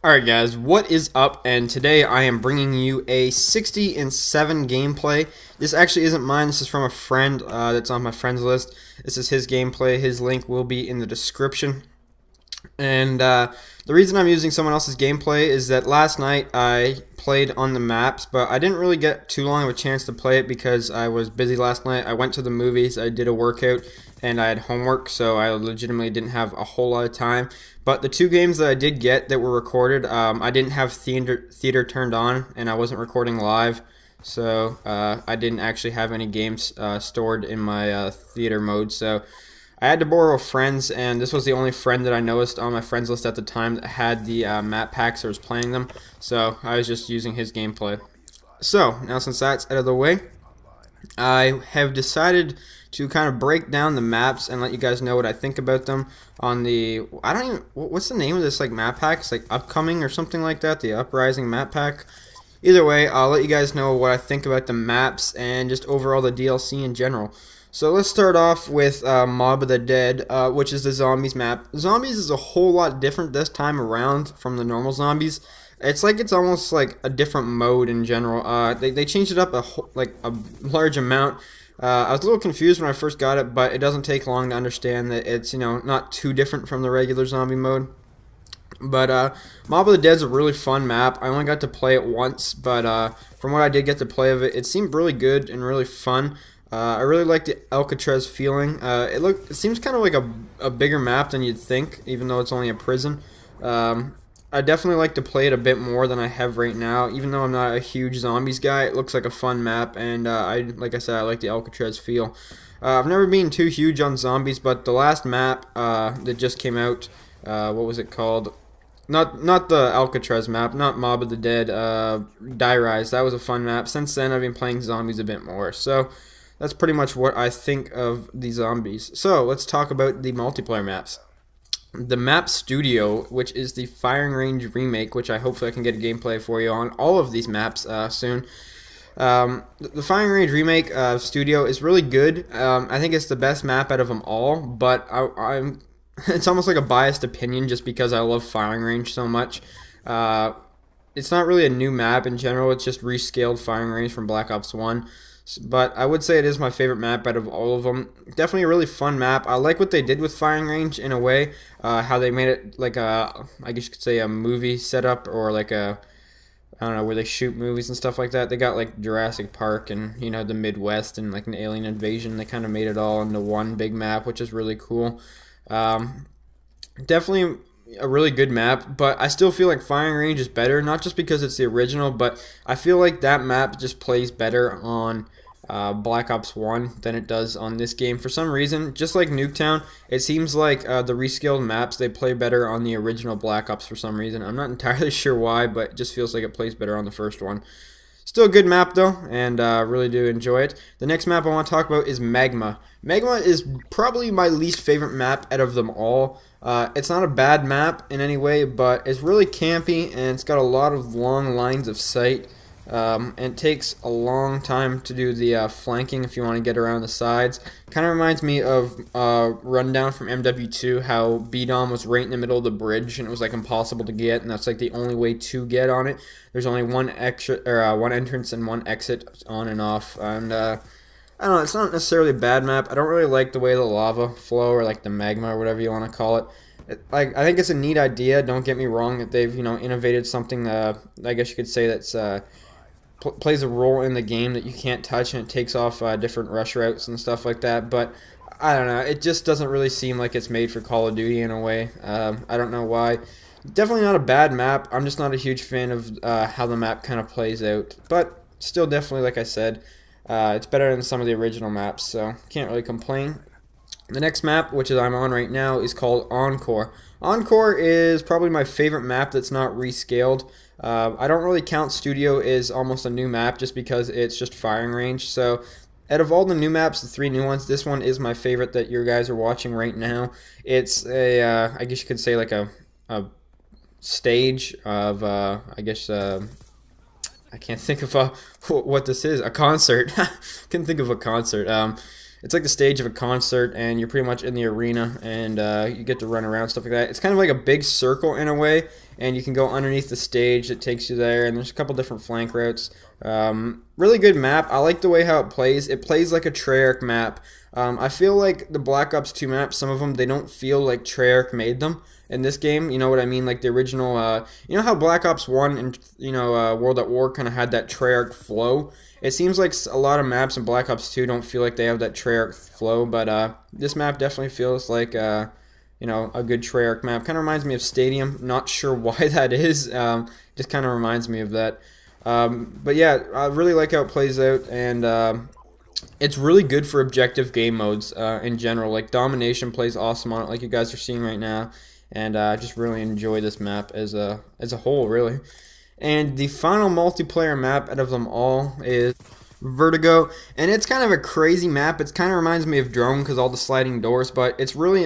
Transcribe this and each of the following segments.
Alright guys, what is up? And today I am bringing you a 60-7 gameplay. This actually isn't mine, this is from a friend that's on my friends list. This is his gameplay, his link will be in the description. And the reason I'm using someone else's gameplay is that last night I played on the maps, but I didn't really get too long of a chance to play it because I was busy last night. I went to the movies, I did a workout, and I had homework, so I legitimately didn't have a whole lot of time. But the two games that I did get that were recorded, I didn't have theater turned on, and I wasn't recording live, so I didn't actually have any games stored in my theater mode. So I had to borrow a friend's, and this was the only friend that I noticed on my friends list at the time that had the map packs or was playing them, so I was just using his gameplay. So, now since that's out of the way, I have decided to kind of break down the maps and let you guys know what I think about them on the, I don't even, what's the name of this like map pack? It's like Upcoming or something like that, the Uprising map pack. Either way, I'll let you guys know what I think about the maps and just overall the DLC in general. So let's start off with Mob of the Dead, which is the Zombies map. Zombies is a whole lot different this time around from the normal Zombies. It's like it's almost like a different mode in general. They changed it up like a large amount. I was a little confused when I first got it, but it doesn't take long to understand that it's, you know, not too different from the regular zombie mode. But Mob of the Dead is a really fun map. I only got to play it once, but from what I did get to play of it, it seemed really good and really fun. I really like the Alcatraz feeling. It seems kind of like a bigger map than you'd think, even though it's only a prison. I definitely like to play it a bit more than I have right now. Even though I'm not a huge zombies guy, it looks like a fun map, and like I said, I like the Alcatraz feel. I've never been too huge on zombies, but the last map that just came out, what was it called? Not the Alcatraz map, not Mob of the Dead, Die Rise. That was a fun map. Since then, I've been playing zombies a bit more. So that's pretty much what I think of the zombies. So let's talk about the multiplayer maps. The Map Studio, which is the Firing Range remake, which hopefully I can get a gameplay for you on all of these maps soon. The Firing Range remake studio is really good. I think it's the best map out of them all, but it's almost like a biased opinion just because I love Firing Range so much. It's not really a new map in general, it's just rescaled Firing Range from Black Ops 1. But I would say it is my favorite map out of all of them. Definitely a really fun map. I like what they did with Firing Range in a way. How they made it like a, I guess you could say a movie setup, or like a, I don't know, where they shoot movies and stuff like that. They got like Jurassic Park and, you know, the Midwest and like an alien invasion. They kind of made it all into one big map, which is really cool. Definitely a really good map, but I still feel like Firing Range is better, not just because it's the original, but I feel like that map just plays better on Black Ops 1 than it does on this game. For some reason, just like Nuketown, it seems like the rescaled maps, they play better on the original Black Ops for some reason. I'm not entirely sure why, but it just feels like it plays better on the first one. Still a good map though, and really do enjoy it. The next map I want to talk about is Magma. Magma is probably my least favorite map out of them all. It's not a bad map in any way, but it's really campy and it's got a lot of long lines of sight. And it takes a long time to do the flanking if you want to get around the sides. Kind of reminds me of Rundown from MW2, how B-Dom was right in the middle of the bridge and it was like impossible to get, and that's like the only way to get on it. There's only one entrance and one exit on and off, and I don't know, it's not necessarily a bad map. I don't really like the way the lava flow, or like the magma, or whatever you want to call it. Like, I think it's a neat idea, don't get me wrong, that they've, you know, innovated something, I guess you could say that's plays a role in the game that you can't touch, and it takes off different rush routes and stuff like that. But I don't know, it just doesn't really seem like it's made for Call of Duty in a way. I don't know why. Definitely not a bad map. I'm just not a huge fan of how the map kind of plays out, but still definitely, like I said, it's better than some of the original maps, so can't really complain. The next map, which I'm on right now, is called Encore. Encore is probably my favorite map that's not rescaled. I don't really count Studio as almost a new map just because it's just Firing Range. So out of all the new maps, the three new ones, this one is my favorite that you guys are watching right now. It's a, I guess you could say like a stage of, I guess, I can't think of what this is, a concert. Can't think of a concert. it's like the stage of a concert, and you're pretty much in the arena, and you get to run around, stuff like that. It's kind of like a big circle in a way, and you can go underneath the stage that takes you there, and there's a couple different flank routes. Really good map. I like the way how it plays. It plays like a Treyarch map. I feel like the Black Ops 2 maps, some of them, they don't feel like Treyarch made them in this game. You know what I mean? Like the original, you know how Black Ops 1 and, World at War kind of had that Treyarch flow? It seems like a lot of maps in Black Ops 2 don't feel like they have that Treyarch flow, but this map definitely feels like, a good Treyarch map. Kind of reminds me of Stadium. Not sure why that is. Just kind of reminds me of that. But yeah, I really like how it plays out, and it's really good for objective game modes in general. Like Domination plays awesome on it, like you guys are seeing right now, and I just really enjoy this map as a whole, really. And the final multiplayer map out of them all is Vertigo, and it's kind of a crazy map. It kind of reminds me of Drone because all the sliding doors, but it's really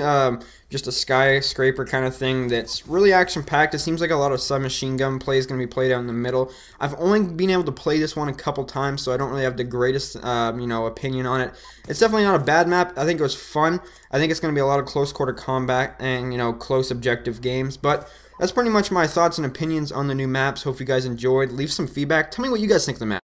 just a skyscraper kind of thing that's really action-packed. It seems like a lot of submachine gun play is going to be played out in the middle. I've only been able to play this one a couple times, so I don't really have the greatest opinion on it. It's definitely not a bad map. I think it was fun. I think it's going to be a lot of close-quarter combat and close objective games, but that's pretty much my thoughts and opinions on the new maps. Hope you guys enjoyed. Leave some feedback. Tell me what you guys think of the map.